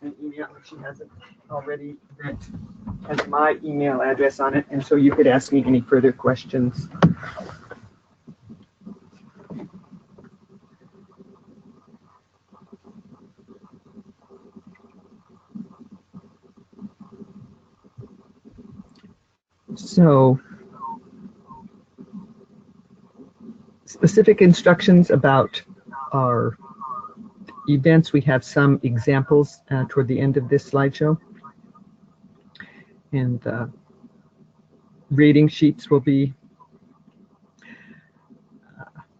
an email if she hasn't already that has my email address on it, and so you could ask me any further questions. So, specific instructions about our events. We have some examples toward the end of this slideshow. And rating sheets will be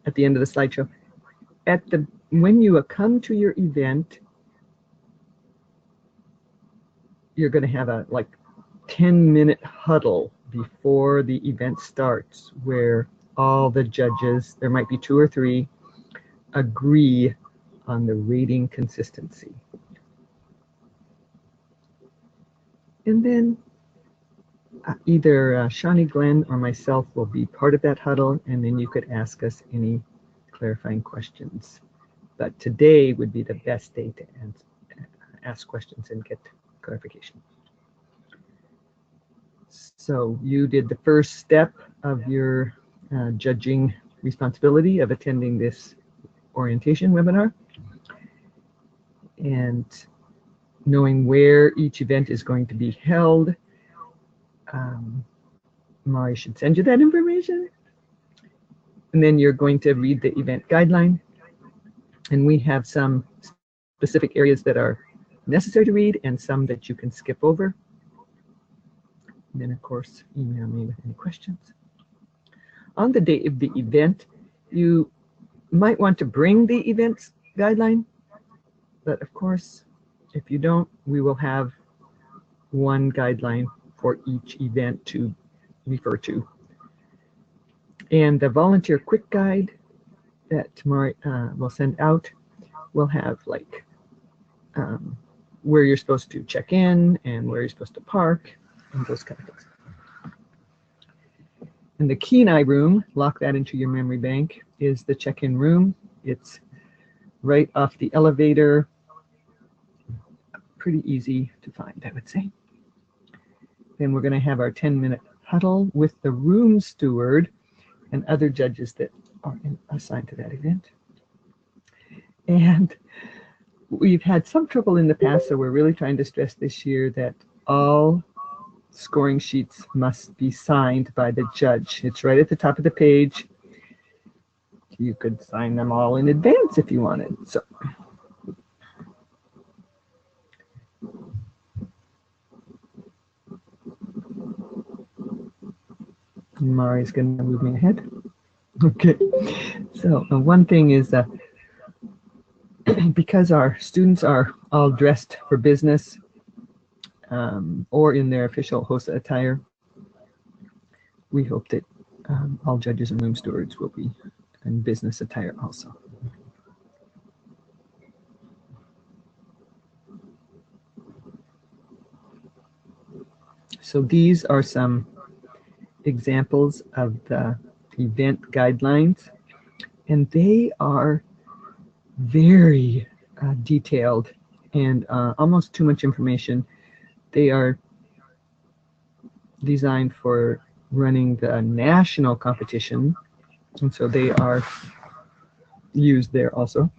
at the end of the slideshow. When you come to your event, you're going to have a 10-minute huddle before the event starts, where all the judges, there might be 2 or 3, agree on the rating consistency. And then either Shawnee Glenn or myself will be part of that huddle, and then you could ask us any clarifying questions. But today would be the best day to ask questions and get clarification. So you did the first step of your judging responsibility of attending this orientation webinar, and knowing where each event is going to be held. Mari should send you that information. And then you're going to read the event guideline. And we have some specific areas that are necessary to read and some that you can skip over. And then, of course, email me with any questions. On the day of the event, you might want to bring the events guideline. But of course, if you don't, we will have one guideline for each event to refer to. And the volunteer quick guide that Mari will send out will have where you're supposed to check in and where you're supposed to park and those kind of things. And the Kenai room, lock that into your memory bank, is the check-in room. It's right off the elevator. Pretty easy to find, I would say. Then we're going to have our 10-minute huddle with the room steward and other judges that are assigned to that event. And we've had some trouble in the past, so we're really trying to stress this year that all scoring sheets must be signed by the judge. It's right at the top of the page. You could sign them all in advance if you wanted. So. Mari's going to move me ahead. Okay. So one thing is because our students are all dressed for business or in their official HOSA attire, we hope that all judges and room stewards will be in business attire also. So these are some examples of the event guidelines, and they are very detailed and almost too much information. They are designed for running the national competition, and so they are used there also.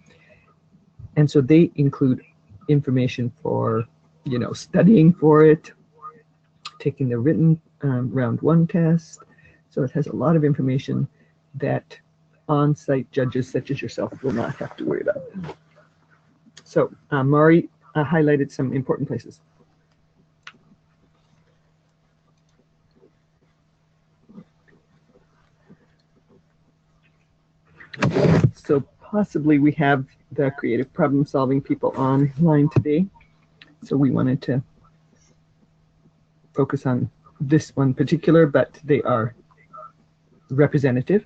And so they include information for, studying for it, taking the written round 1 test. So it has a lot of information that on-site judges such as yourself will not have to worry about. So Mari highlighted some important places. So possibly we have the creative problem-solving people online today. So we wanted to focus on this one particular, but they are representative,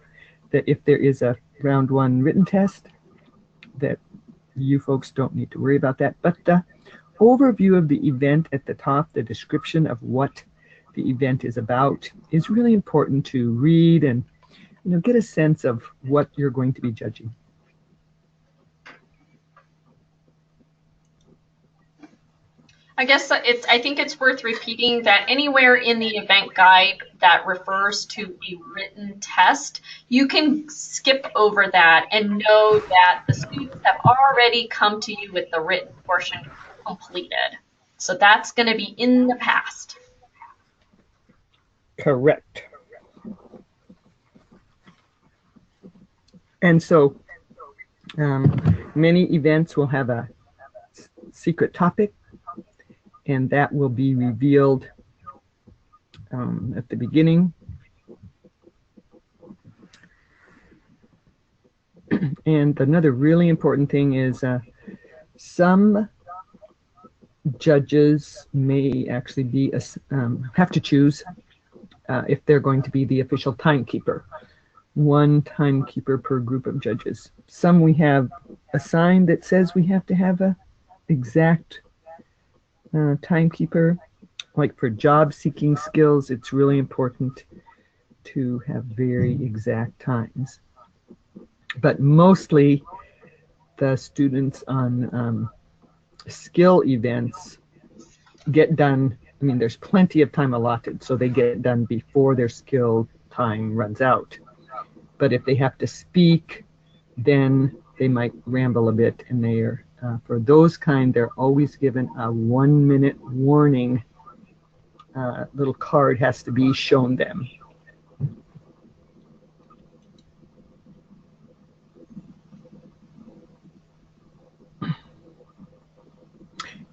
that if there is a round 1 written test, that you folks don't need to worry about that. But the overview of the event at the top, the description of what the event is about, is really important to read and get a sense of what you're going to be judging. I think it's worth repeating that anywhere in the event guide that refers to a written test, you can skip over that and know that the students have already come to you with the written portion completed. So that's going to be in the past. Correct. And so many events will have a secret topic, and that will be revealed at the beginning. And another really important thing is some judges may actually be have to choose if they're going to be the official timekeeper. One timekeeper per group of judges. Some we have assigned that says we have to have a exact timekeeper. Like for job seeking skills, it's really important to have very exact times. But mostly the students on skill events get done. I mean, there's plenty of time allotted, so they get done before their skill time runs out. But if they have to speak, then they might ramble a bit, and they are, for those kind, they're always given a 1-minute warning. Little card has to be shown them.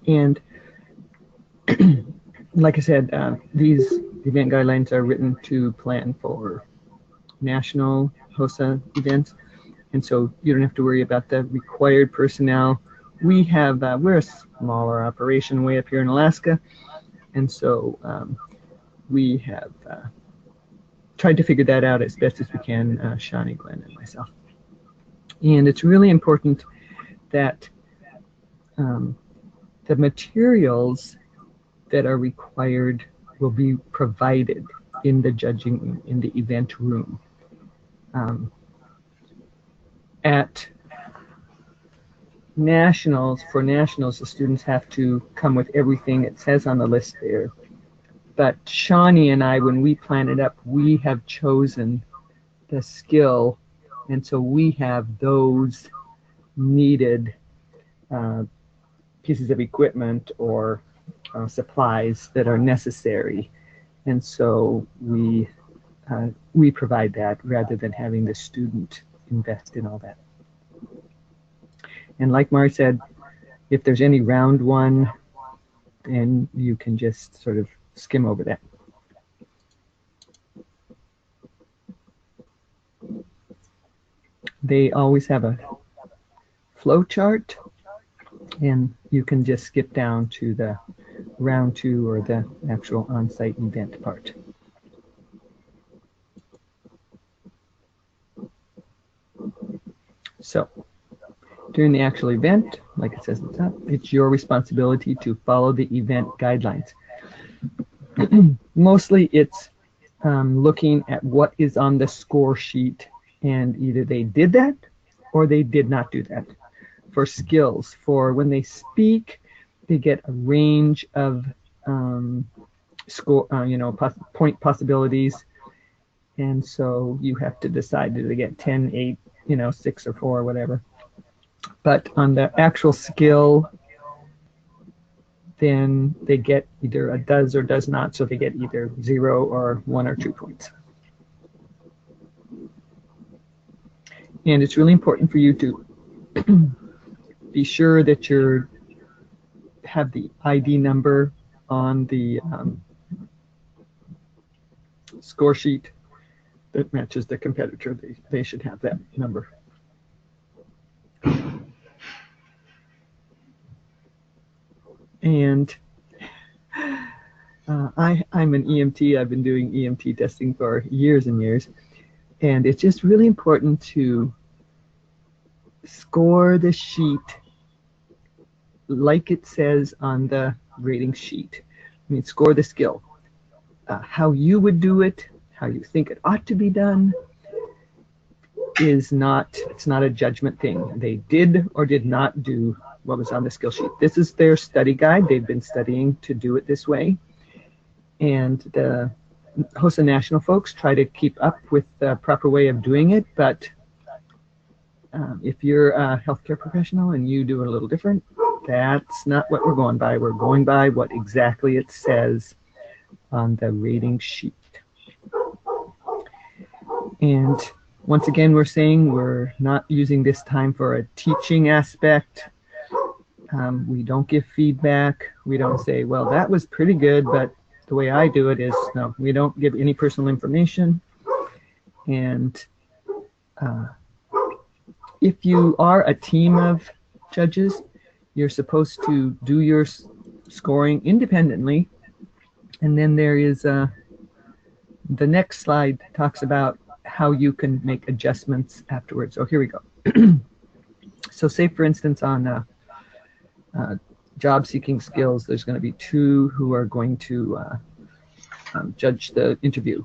And like I said, these event guidelines are written to plan for national HOSA events, and so you don't have to worry about the required personnel. We have, we're a smaller operation way up here in Alaska, and so we have tried to figure that out as best as we can, Shawnee, Glenn, and myself. And it's really important that the materials that are required will be provided in the judging, in the event room. At nationals, for nationals, the students have to come with everything it says on the list there. But Shawnee and I, when we plan it up, we have chosen the skill, and so we have those needed pieces of equipment or supplies that are necessary, and so we provide that rather than having the student invest in all that. And like Mari said, if there's any round one, then you can just sort of skim over that. They always have a flow chart, and you can just skip down to the round 2 or the actual on-site event part. So during the actual event, like it says at the top, it's your responsibility to follow the event guidelines. Mostly it's looking at what is on the score sheet, and either they did that or they did not do that. For skills, for when they speak, they get a range of score, point possibilities, and so you have to decide, do they get 10, 8, 6 or 4 or whatever. But on the actual skill, then they get either a does or does not, so they get either 0 or 1 or 2 points. And it's really important for you to be sure that you have the ID number on the score sheet that matches the competitor. They should have that number. And I'm an EMT. I've been doing EMT testing for years and years. And it's just really important to score the sheet like it says on the rating sheet. I mean, score the skill. How you would do it, how you think it ought to be done, it's not a judgment thing. They did or did not do what was on the skill sheet. This is their study guide. They've been studying to do it this way. And the HOSA National folks try to keep up with the proper way of doing it, but if you're a healthcare professional and you do it a little different, that's not what we're going by. We're going by what exactly it says on the rating sheet. And once again, we're saying we're not using this time for a teaching aspect. We don't give feedback. We don't say, well, that was pretty good, but the way I do it is, no, we don't give any personal information. And if you are a team of judges, you're supposed to do your scoring independently. And then there is the next slide talks about how you can make adjustments afterwards. So here we go. So say, for instance, on job seeking skills, there's going to be 2 who are going to judge the interview.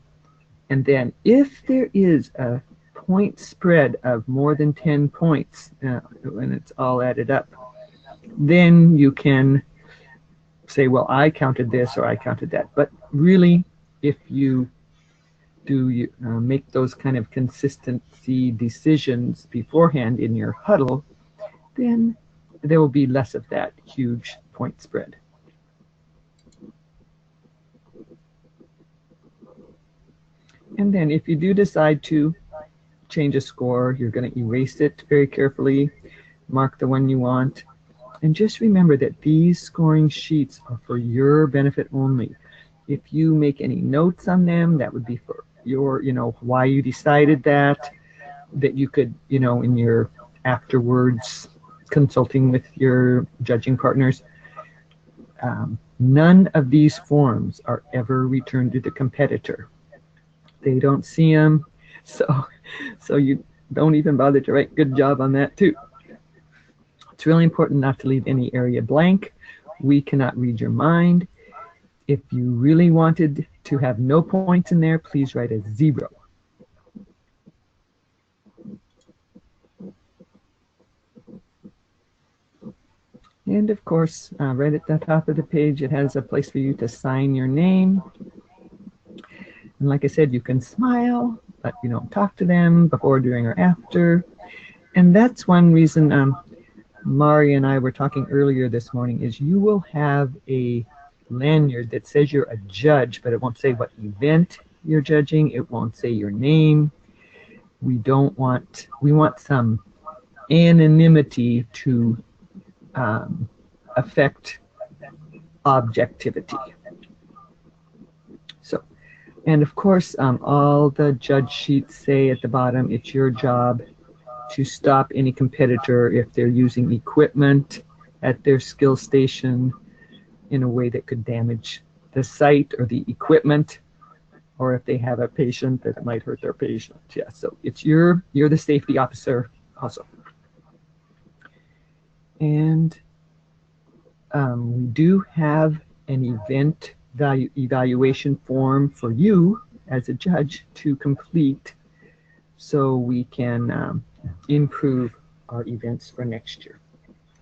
And then if there is a point spread of more than 10 points, when it's all added up, then you can say, well, I counted this or I counted that. But really, if you do make those kind of consistency decisions beforehand in your huddle, then there will be less of that huge point spread. And then if you do decide to change a score, you're going to erase it very carefully, mark the one you want, and just remember that these scoring sheets are for your benefit only. If you make any notes on them, that would be for your, why you decided that you could, in your afterwards consulting with your judging partners. None of these forms are ever returned to the competitor. They don't see them, so you don't even bother to write good job on that too. It's really important not to leave any area blank. We cannot read your mind. If you really wanted to have no points in there, please write a 0. And of course, right at the top of the page, it has a place for you to sign your name. And like I said, you can smile, but you don't talk to them before, during, or after. And that's one reason Mari and I were talking earlier this morning, is you will have a lanyard that says you're a judge, but it won't say what event you're judging. It won't say your name. We want some anonymity to affect objectivity. So, and of course, all the judge sheets say at the bottom, it's your job to stop any competitor if they're using equipment at their skill station in a way that could damage the site or the equipment, or if they have a patient that might hurt their patient. Yeah, so it's you're the safety officer also. And we do have an event evaluation form for you as a judge to complete, so we can improve our events for next year.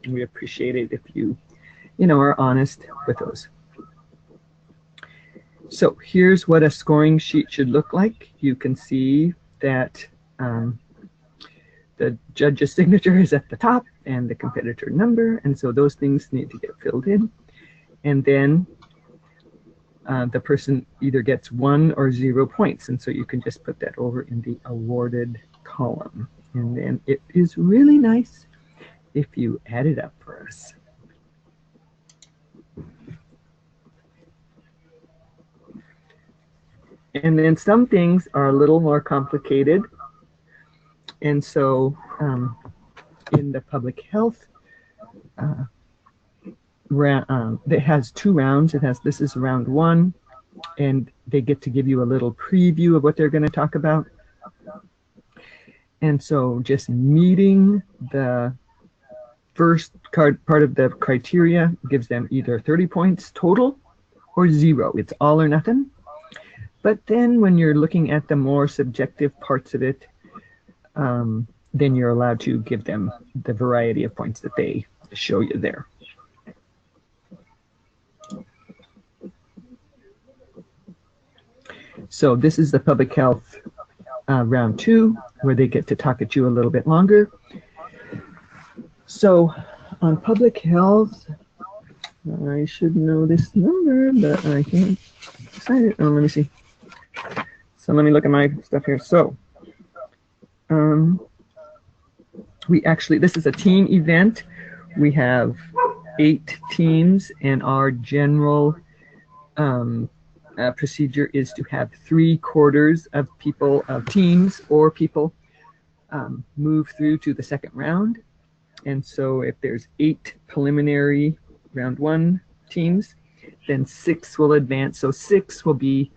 And we appreciate it if you are honest with those. So here's what a scoring sheet should look like. You can see that the judge's signature is at the top and the competitor number, and so those things need to get filled in. And then the person either gets 1 or 0 points, and so you can just put that over in the awarded column. And then it is really nice if you add it up for us. And then some things are a little more complicated. And so in the public health, it has 2 rounds. This is round 1, and they get to give you a little preview of what they're going to talk about. And so just meeting the first part of the criteria gives them either 30 points total or 0. It's all or nothing. But then when you're looking at the more subjective parts of it, then you're allowed to give them the variety of points that they show you there. So this is the public health round 2, where they get to talk at you a little bit longer. So on public health, I should know this number, but I can't find it. Oh, let me see. So let me look at my stuff here. So we actually, this is a team event. We have 8 teams, and our general procedure is to have 3/4 of people, of teams or people, move through to the second round. And so if there's 8 preliminary round 1 teams, then 6 will advance. So 6 will be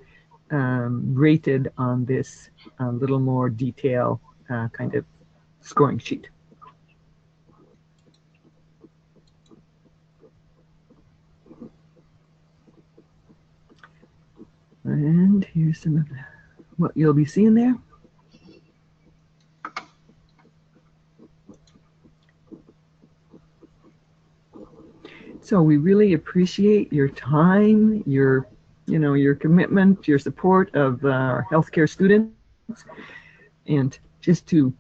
rated on this little more detail kind of scoring sheet. And here's some of what you'll be seeing there. So we really appreciate your time, your commitment, your support of our healthcare students, and just to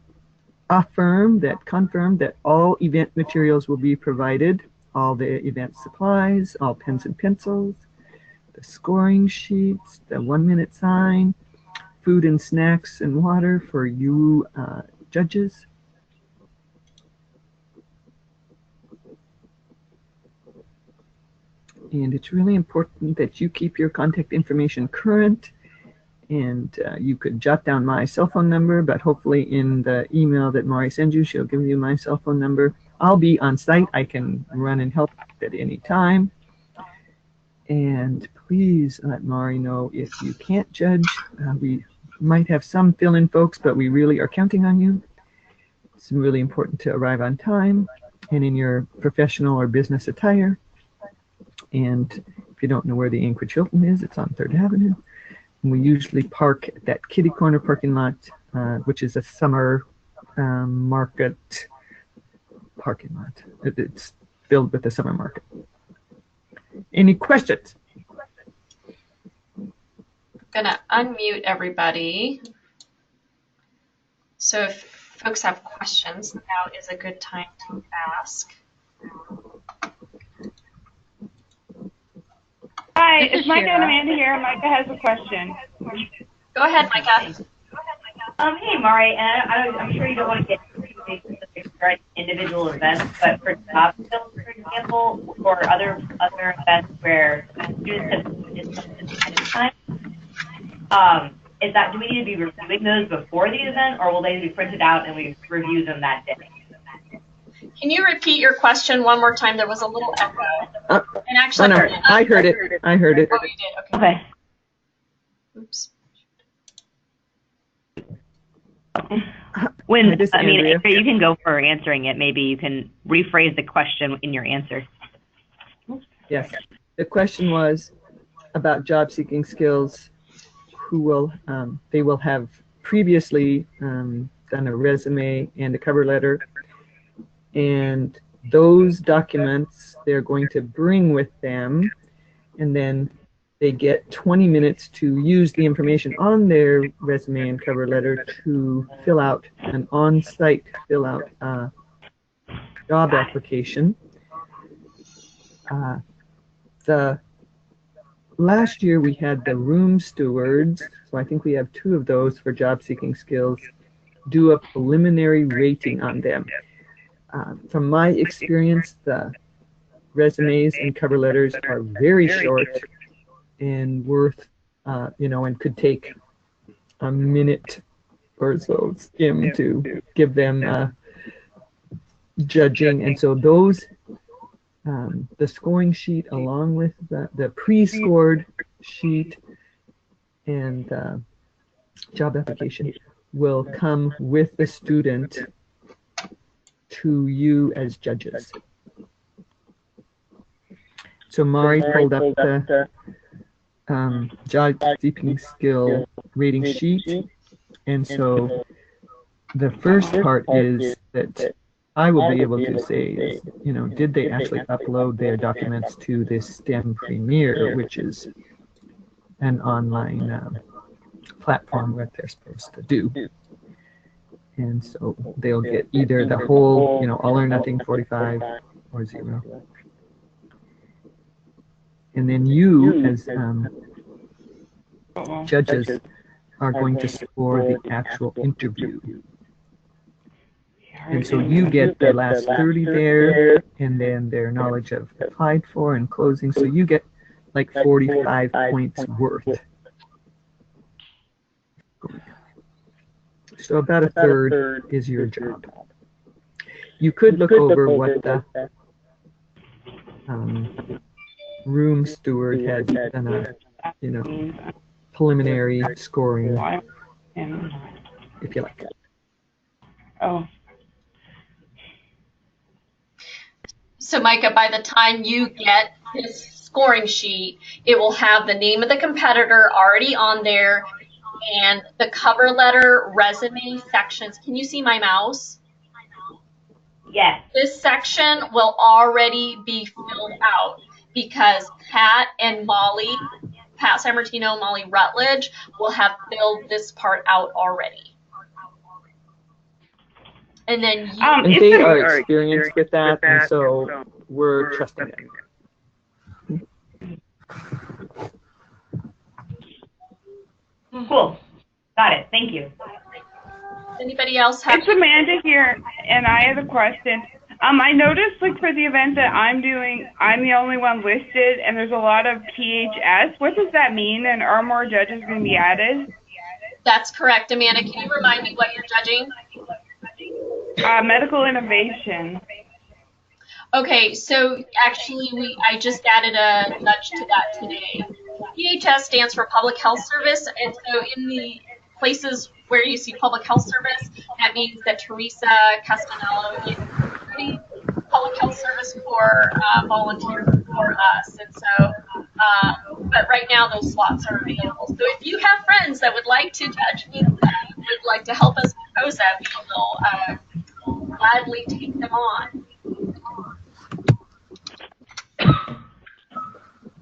confirm that all event materials will be provided, all the event supplies, all pens and pencils, the scoring sheets, the 1-minute sign, food and snacks and water for you judges. And it's really important that you keep your contact information current. And you could jot down my cell phone number, but hopefully in the email that Mari sends you, she'll give you my cell phone number. I'll be on site. I can run and help at any time. And please let Mari know if you can't judge. We might have some fill-in folks, but we really are counting on you. It's really important to arrive on time and in your professional or business attire. And if you don't know where the Anchorage Hilton is, it's on 3rd Avenue. And we usually park at that kitty corner parking lot, which is a summer market parking lot. It's filled with the summer market. Any questions? I'm gonna unmute everybody. So if folks have questions, now is a good time to ask. Hi, it's Micah and Amanda here. Micah has a question. Go ahead, Micah. Hey, Mari, and I'm sure you don't want to get into specific individual events, but for job skills, for example, or other events where students have did something ahead of time, do we need to be reviewing those before the event, or will they be printed out and we review them that day? Can you repeat your question one more time? There was a little echo. And actually, no, I heard it. I heard it. Oh, you did. Okay. Oops. Andrea, you can go for answering it. Maybe you can rephrase the question in your answer. Yes. The question was about job-seeking skills. Who will they will have previously done a resume and a cover letter. And those documents they're going to bring with them, and then they get 20 minutes to use the information on their resume and cover letter to fill out an on-site job application. The last year we had the room stewards, so I think we have 2 of those for job-seeking skills, do a preliminary rating on them. From my experience, the resumes and cover letters are very short and worth, and could take a minute or so skim to give them judging. And so those, the scoring sheet along with the pre-scored sheet and job application will come with the student to you as judges. So Mari pulled up the job-seeking skill rating sheet, and so the first part is that I will be able to say is, you know, did they actually upload their documents to this STEM Premier, which is an online platform what they're supposed to do. And so they'll get either the whole, you know, all or nothing 45 or 0. And then you, as judges, are going to score the actual interview. And so you get the last 30 there, and then their knowledge of applied for and closing. So you get like 45 points worth. So about a third is your job. You could look over what the room steward has done a, you know, preliminary scoring, if you like. Oh. So Micah, by the time you get this scoring sheet, it will have the name of the competitor already on there and the cover letter resume sections. Can you see my mouse? Yes. This section will already be filled out because Pat and Molly, Pat Sammartino, Molly Rutledge, will have filled this part out already. And then you, and they are experienced with that, and so we're trusting them. Cool. Got it. Thank you. Anybody else have? It's Amanda here, and I have a question. I noticed, like, for the event that I'm doing, I'm the only one listed, and there's a lot of PHS. What does that mean, and are more judges going to be added? That's correct. Amanda, can you remind me what you're judging? Medical innovation. Okay, so actually I just added a judge to that today. PHS stands for Public Health Service, and so in the places where you see Public Health Service, that means that Teresa Castanello is doing Public Health Service for volunteers for us, and so, but right now those slots are available. So if you have friends that would like to judge me, would like to help us with HOSA, we will gladly take them on.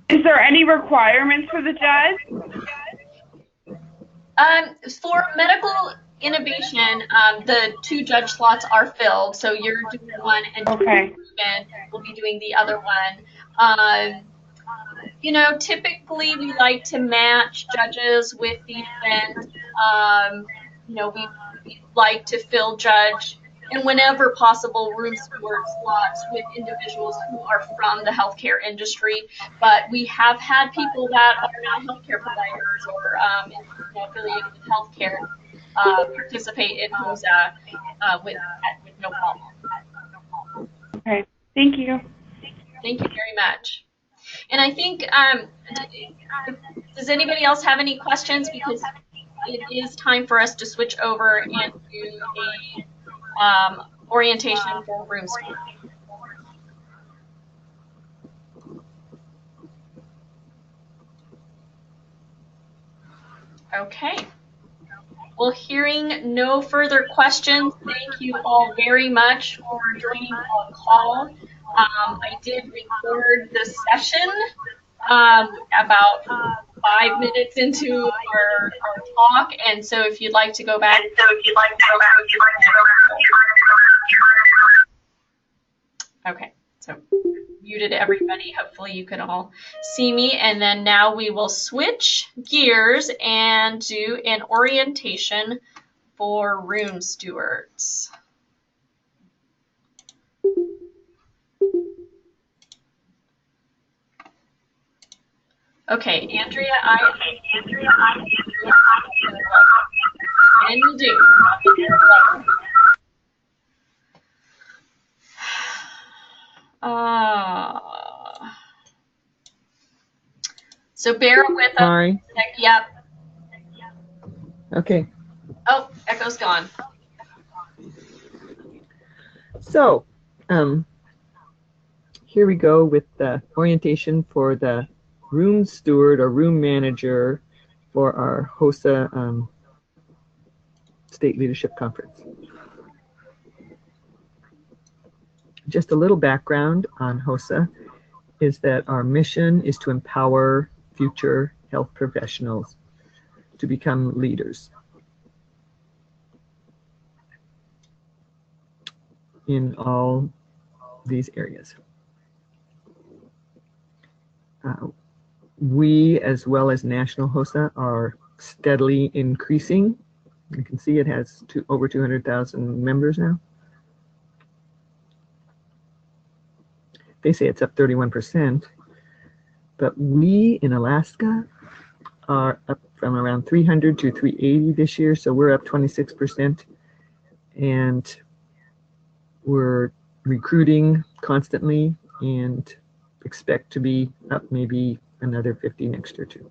Is there any requirements for the judge? For medical innovation, the 2 judge slots are filled, so you're doing one and Ruben will be doing the other one. You know, typically we like to match judges with the event. You know, we like to fill judge and whenever possible room steward slots with individuals who are from the healthcare industry. But we have had people that are not healthcare providers or affiliated with healthcare participate in HOSA with no problem. Okay, thank you. Thank you very much. And I think, does anybody else have any questions? Because it is time for us to switch over and do a orientation for room steward. Okay. Well, hearing no further questions, thank you all very much for joining our call. I did record the session about 5 minutes into our talk, and so if you'd like to go back. Okay, so muted everybody. Hopefully you can all see me, and then now we will switch gears and do an orientation for room stewards. Okay, Andrea, and you do. So bear with us. Sorry. Yep. Okay. Oh, echo's gone. So, here we go with the orientation for the room steward or room manager for our HOSA State Leadership Conference. just a little background on HOSA is that our mission is to empower future health professionals to become leaders in all these areas. We, as well as National HOSA, are steadily increasing. You can see it has over 200,000 members now. They say it's up 31%, but we in Alaska are up from around 300 to 380 this year, so we're up 26%, and we're recruiting constantly and expect to be up maybe another 50 next year too.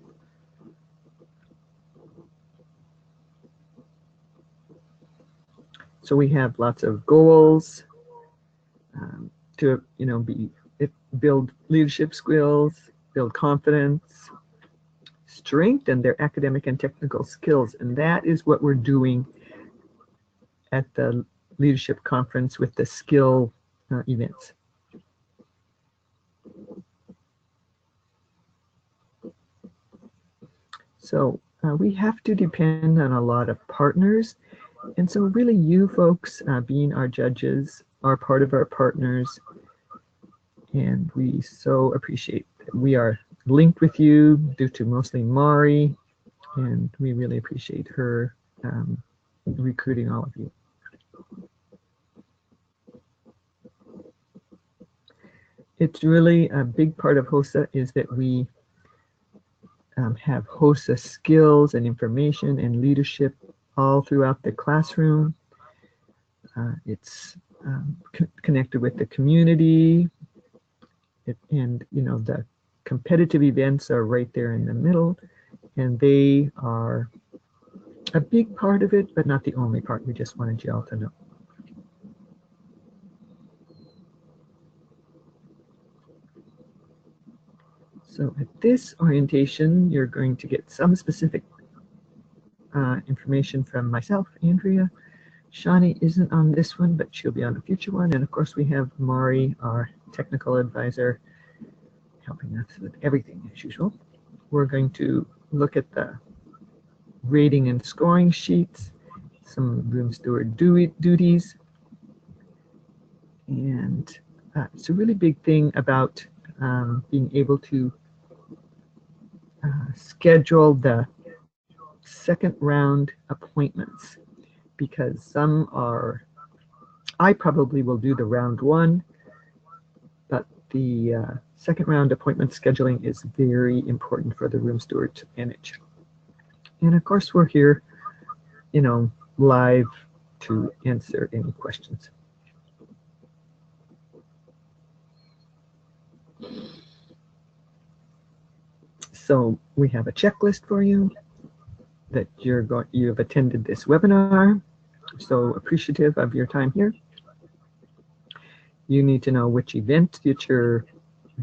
So we have lots of goals to build leadership skills, build confidence, strengthen their academic and technical skills, and that is what we're doing at the leadership conference with the skill events. So we have to depend on a lot of partners, and so really you folks being our judges are part of our partners, and we so appreciate that we are linked with you due to mostly Mari, and we really appreciate her recruiting all of you. It's really a big part of HOSA is that we have HOSA skills and information and leadership all throughout the classroom. It's connected with the community, and the competitive events are right there in the middle, and they are a big part of it, but not the only part. We just wanted you all to know. So at this orientation, you're going to get some specific information from myself, Andrea. Shani isn't on this one, but she'll be on a future one. And of course, we have Mari, our technical advisor, helping us with everything as usual. We're going to look at the rating and scoring sheets, some room steward duties. And it's a really big thing about being able to schedule the second round appointments, because some are, I probably will do the round one, but the second round appointment scheduling is very important for the room steward to manage. And of course, we're here, live to answer any questions. So we have a checklist for you that you've attended this webinar. So appreciative of your time here. You need to know which event that you're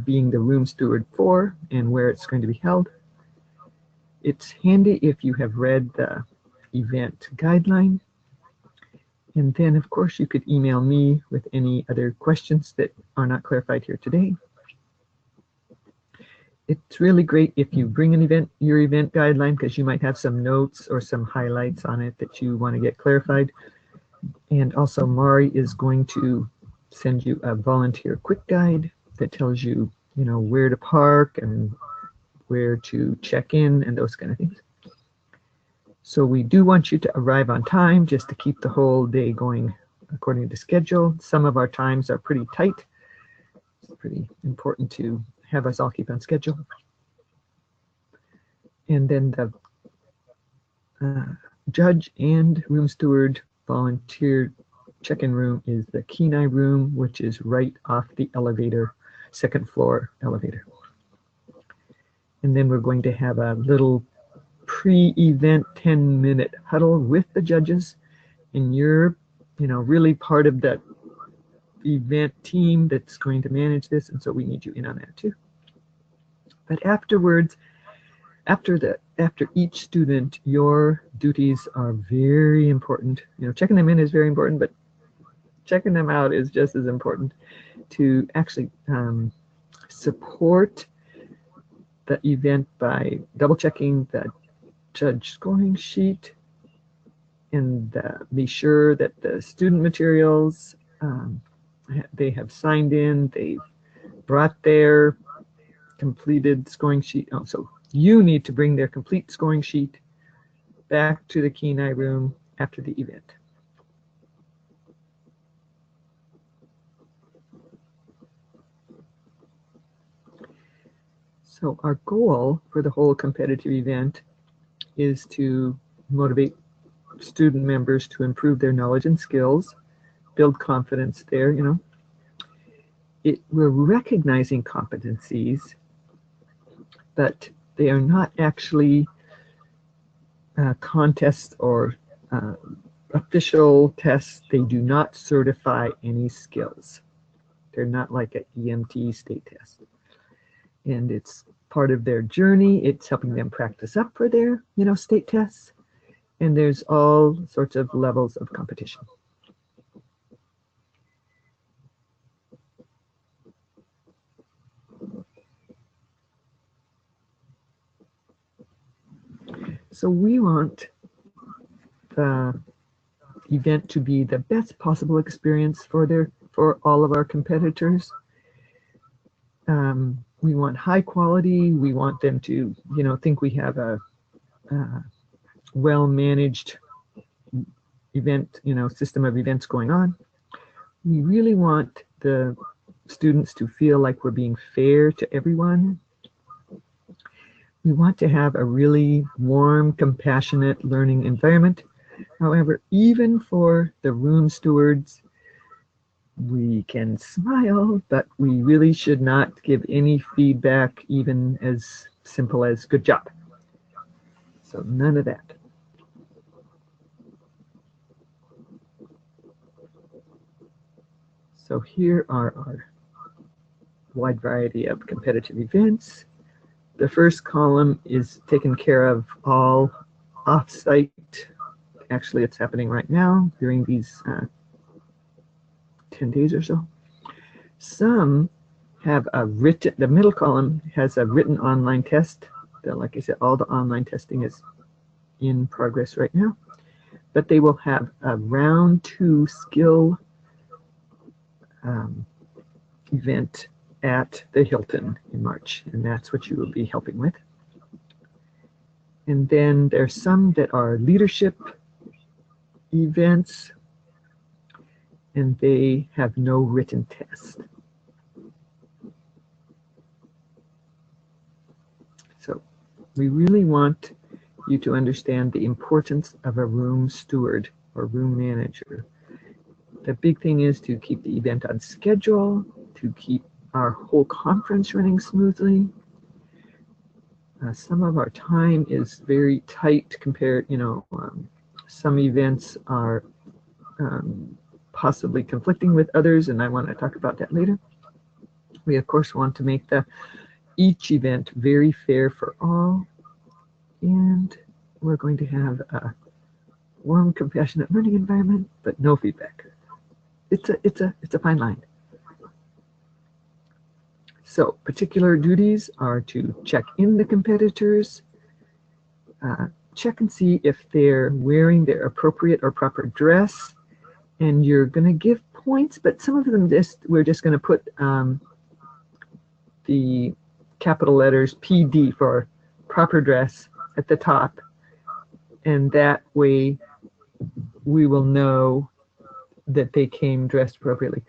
being the room steward for and where it's going to be held. It's handy if you have read the event guideline. And then, of course, you could email me with any other questions that are not clarified here today. It's really great if you bring your event guideline, because you might have some notes or some highlights on it that you want to get clarified. And also, Mari is going to send you a volunteer quick guide that tells you, where to park and where to check in and those kind of things. So we do want you to arrive on time just to keep the whole day going according to schedule. Some of our times are pretty tight. It's pretty important to have us all keep on schedule. And then the judge and room steward volunteer check-in room is the Kenai room, which is right off the elevator, second floor elevator. And then we're going to have a little pre-event 10-minute huddle with the judges, and you're really part of that event team that's going to manage this, and so we need you in on that too. But afterwards, after each student, your duties are very important. Checking them in is very important, but checking them out is just as important to actually support the event by double checking the judge scoring sheet and be sure that the student materials, they have signed in, they've brought their completed scoring sheet. Oh, so you need to bring their complete scoring sheet back to the Kenai room after the event. So our goal for the whole competitive event is to motivate student members to improve their knowledge and skills, build confidence there, you know. We're recognizing competencies, but they are not actually contests or official tests. They do not certify any skills. They're not like an EMT state test. And it's part of their journey. It's helping them practice up for their, you know, state tests. And there's all sorts of levels of competition. So we want the event to be the best possible experience for all of our competitors. We want high quality. We want them to, you know, think we have a well-managed event, you know, system of events going on. We really want the students to feel like we're being fair to everyone. We want to have a really warm, compassionate learning environment. However, even for the room stewards, we can smile, but we really should not give any feedback, even as simple as good job. So none of that. So here are our wide variety of competitive events. The first column is taking care of all off-site. Actually, it's happening right now during these 10 days or so. Some have a written, the middle column has a written online test. Like I said, all the online testing is in progress right now. But they will have a round 2 skill event at the Hilton in March, and that's what you will be helping with. And then there's some that are leadership events, and they have no written test. So we really want you to understand the importance of a room steward or room manager. The big thing is to keep the event on schedule, to keep our whole conference running smoothly. Some of our time is very tight compared, you know, some events are possibly conflicting with others, and I want to talk about that later. We, of course, want to make each event very fair for all, and we're going to have a warm, compassionate learning environment, but no feedback. It's a fine line. So particular duties are to check in the competitors, check and see if they're wearing their appropriate or proper dress, and you're going to give points, but some of them we're just going to put the capital letters PD for proper dress at the top, and that way we will know that they came dressed appropriately.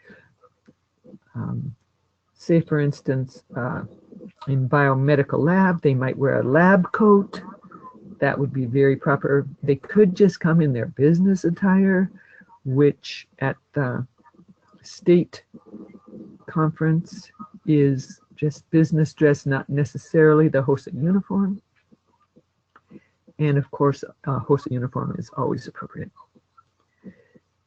Say, for instance, in biomedical lab, they might wear a lab coat. That would be very proper. They could just come in their business attire, which at the state conference is just business dress, not necessarily the HOSA uniform. And of course, HOSA uniform is always appropriate.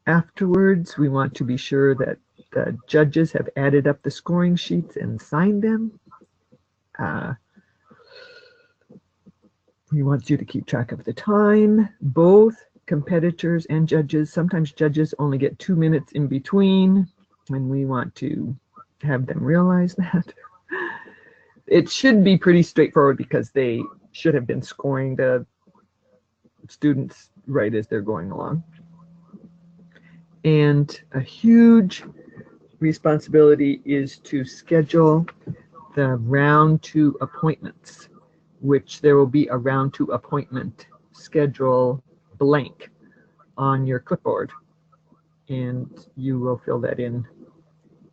Afterwards, we want to be sure that the judges have added up the scoring sheets and signed them. We want you to keep track of the time, both competitors and judges. Sometimes judges only get 2 minutes in between, and we want to have them realize that. It should be pretty straightforward because they should have been scoring the students right as they're going along. And a huge responsibility is to schedule the round 2 appointments, which there will be a round 2 appointment schedule blank on your clipboard, and you will fill that in,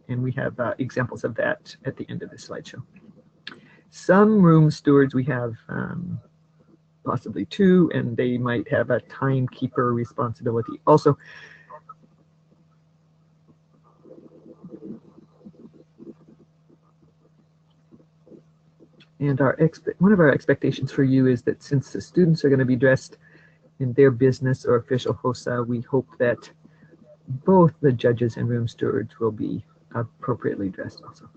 and we have examples of that at the end of the slideshow. Some room stewards we have possibly 2, and they might have a timekeeper responsibility also. And one of our expectations for you is that since the students are going to be dressed in their business or official HOSA, we hope that both the judges and room stewards will be appropriately dressed also.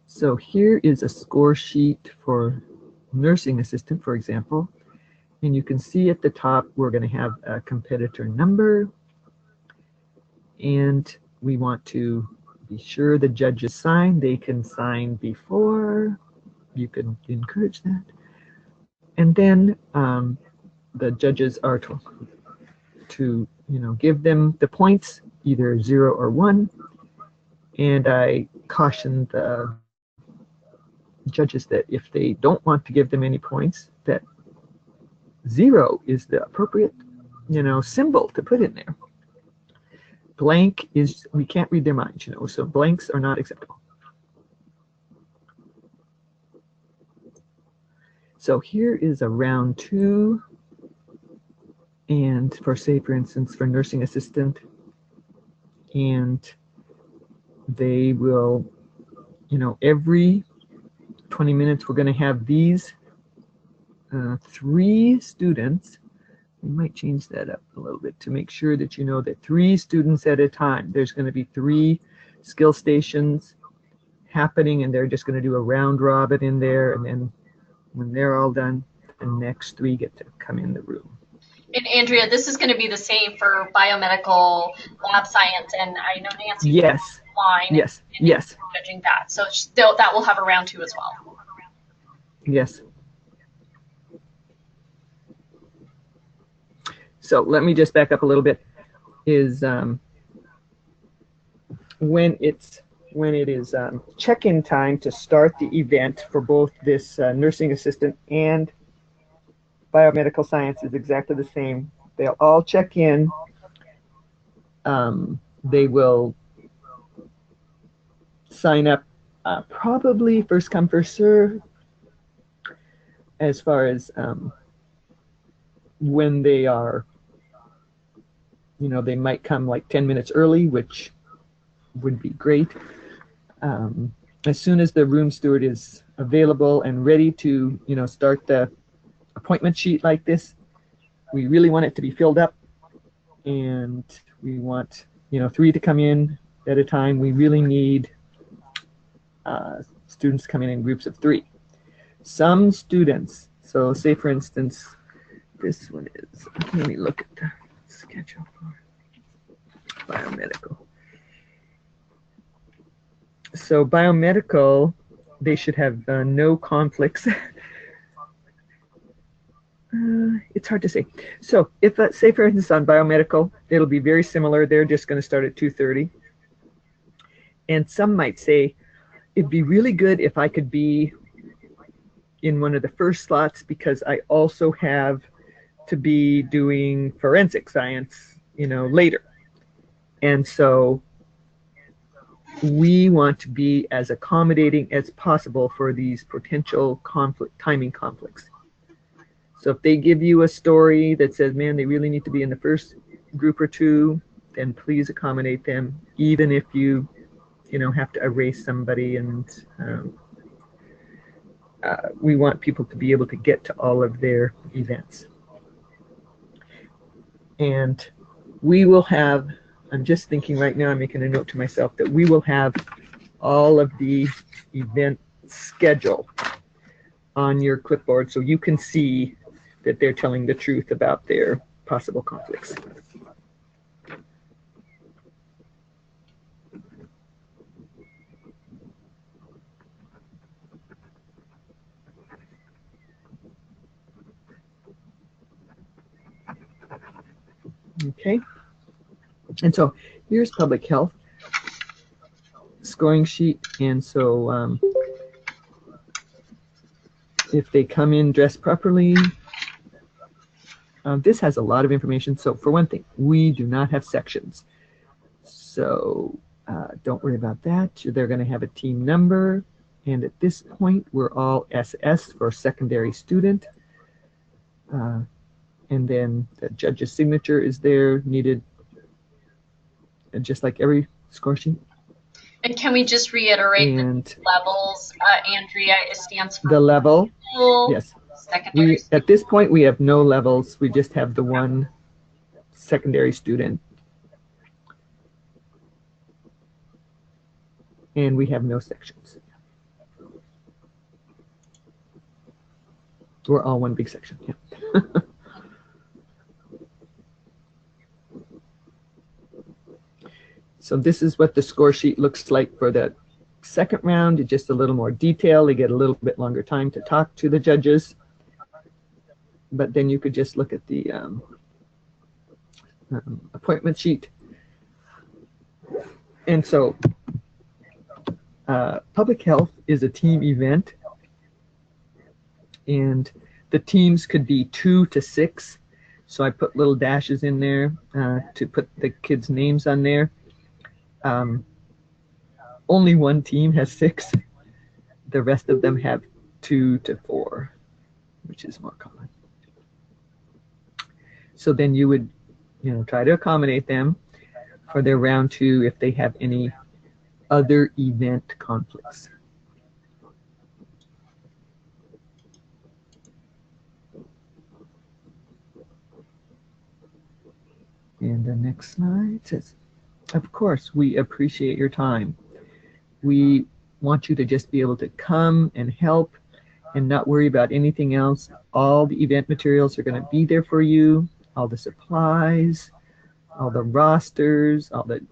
So here is a score sheet for nursing assistant, for example. And you can see at the top, we're going to have a competitor number. And we want to be sure the judges sign. They can sign before. You can encourage that. And then the judges are to give them the points, either 0 or 1. And I caution the judges that if they don't want to give them any points, that 0 is the appropriate symbol to put in there. Blank is, we can't read their minds, so blanks are not acceptable. So here is a round 2, and for instance, for nursing assistant, and they will, every 20 minutes we're going to have these 3 students. We might change that up a little bit to make sure that you know that 3 students at a time. There's going to be 3 skill stations happening, and they're just going to do a round robin in there, and then when they're all done, the next 3 get to come in the room. And Andrea, this is going to be the same for biomedical, lab science, and I know Nancy. Yes. Line. Yes. And yes. Judging that, so that will have a round 2 as well. Yes. So let me just back up a little bit. Is when it is check-in time to start the event for both this nursing assistant and biomedical science is exactly the same. They'll all check in. They will sign up probably first come, first serve as far as when they are, they might come like 10 minutes early, which would be great. As soon as the room steward is available and ready to, start the appointment sheet like this, we really want it to be filled up, and we want, 3 to come in at a time. We really need students coming in groups of 3. Some students, so say for instance, this one is, let me look at the schedule for biomedical. So biomedical, they should have no conflicts. It's hard to say. So if, say for instance on biomedical, it'll be very similar. They're just going to start at 2:30. And some might say, it'd be really good if I could be in one of the first slots because I also have to be doing forensic science, later. And so we want to be as accommodating as possible for these potential timing conflicts. So if they give you a story that says, man, they really need to be in the first group or 2, then please accommodate them, even if you, have to erase somebody. And we want people to be able to get to all of their events. And we will have, I'm just thinking right now, I'm making a note to myself that we will have all of the event schedule on your clipboard so you can see that they're telling the truth about their possible conflicts. Okay, and so here's public health scoring sheet, and so if they come in dressed properly, this has a lot of information. So for one thing, we do not have sections, so don't worry about that. They're going to have a team number, and at this point we're all SS for secondary student, and then the judge's signature is there, needed, just like every score sheet. And can we just reiterate the levels, Andrea? It stands for the level. Yes. Secondary. At this point, we have no levels. We just have the one secondary student. And we have no sections. We're all one big section. Yeah. So this is what the score sheet looks like for the second round. It's just a little more detail. They get a little bit longer time to talk to the judges. But then you could just look at the appointment sheet. And so public health is a team event. And the teams could be 2 to 6. So I put little dashes in there to put the kids' names on there. Only one team has 6. The rest of them have 2 to 4, which is more common. So then you would, try to accommodate them for their round 2 if they have any other event conflicts. And the next slide says, of course, we appreciate your time. We want you to just be able to come and help and not worry about anything else. All the event materials are going to be there for you, all the supplies, all the rosters, all the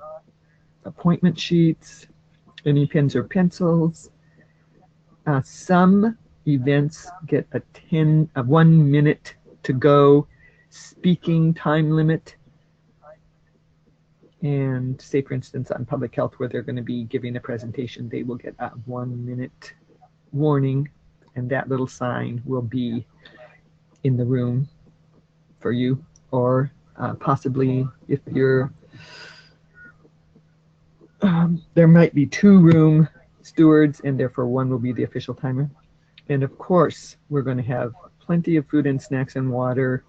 appointment sheets, any pens or pencils. Some events get a 1 minute to go speaking time limit. And say, for instance, on public health, where they're going to be giving a presentation, they will get a 1 minute warning, and that little sign will be in the room for you. Or possibly if you're, there might be 2 room stewards, and therefore 1 will be the official timer. And of course, we're going to have plenty of food and snacks and water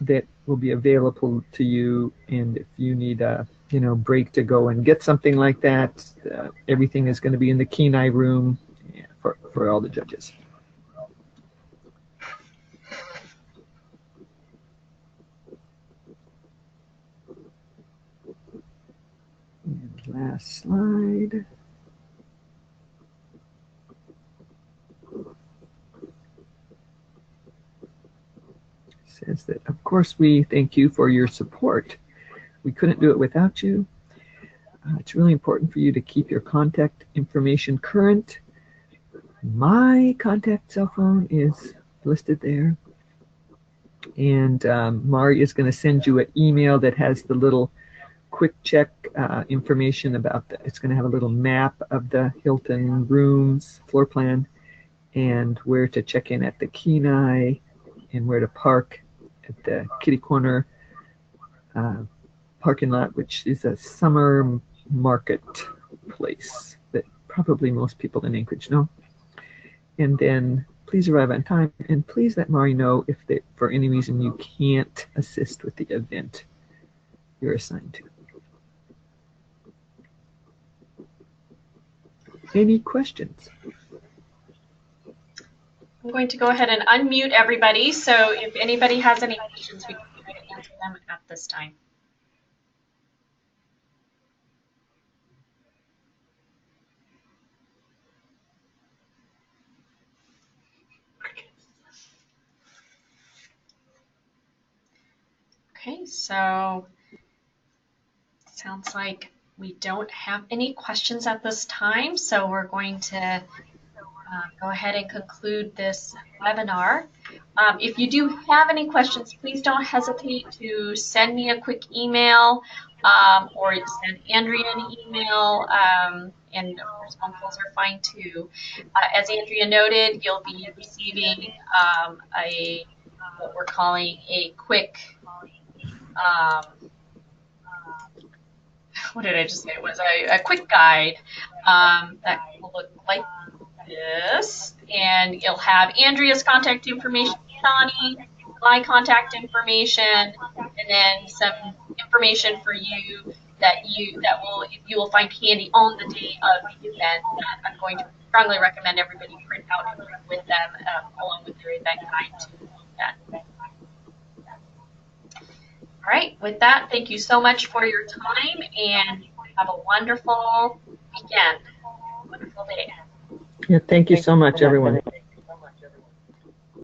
that will be available to you, and if you need a break to go and get something like that, everything is going to be in the Kenai room for all the judges. And last slide. Says that, of course, we thank you for your support. We couldn't do it without you. It's really important for you to keep your contact information current. My contact cell phone is listed there. And Mari is going to send you an email that has the little quick check information about it's going to have a little map of the Hilton rooms, floor plan, and where to check in at the Kenai and where to park at the Kitty Corner parking lot, which is a summer market place that probably most people in Anchorage know. And then please arrive on time, and please let Mari know if for any reason you can't assist with the event you're assigned to. Any questions? I'm going to go ahead and unmute everybody, so if anybody has any questions, we can try to answer them at this time. Okay, so sounds like we don't have any questions at this time, so we're going to go ahead and conclude this webinar. If you do have any questions, please don't hesitate to send me a quick email or send Andrea an email, and of course phone calls are fine too. As Andrea noted, you'll be receiving what we're calling a quick, what did I just say? It was a quick guide that will look like this, and you'll have Andrea's contact information, Shawnee, my contact information, and then some information for you that you will find handy on the day of the event. I'm going to strongly recommend everybody print out and bring with them along with their event guide to the event. All right, with that, thank you so much for your time, and have a wonderful weekend, wonderful day. Yeah, thank you so much, everyone.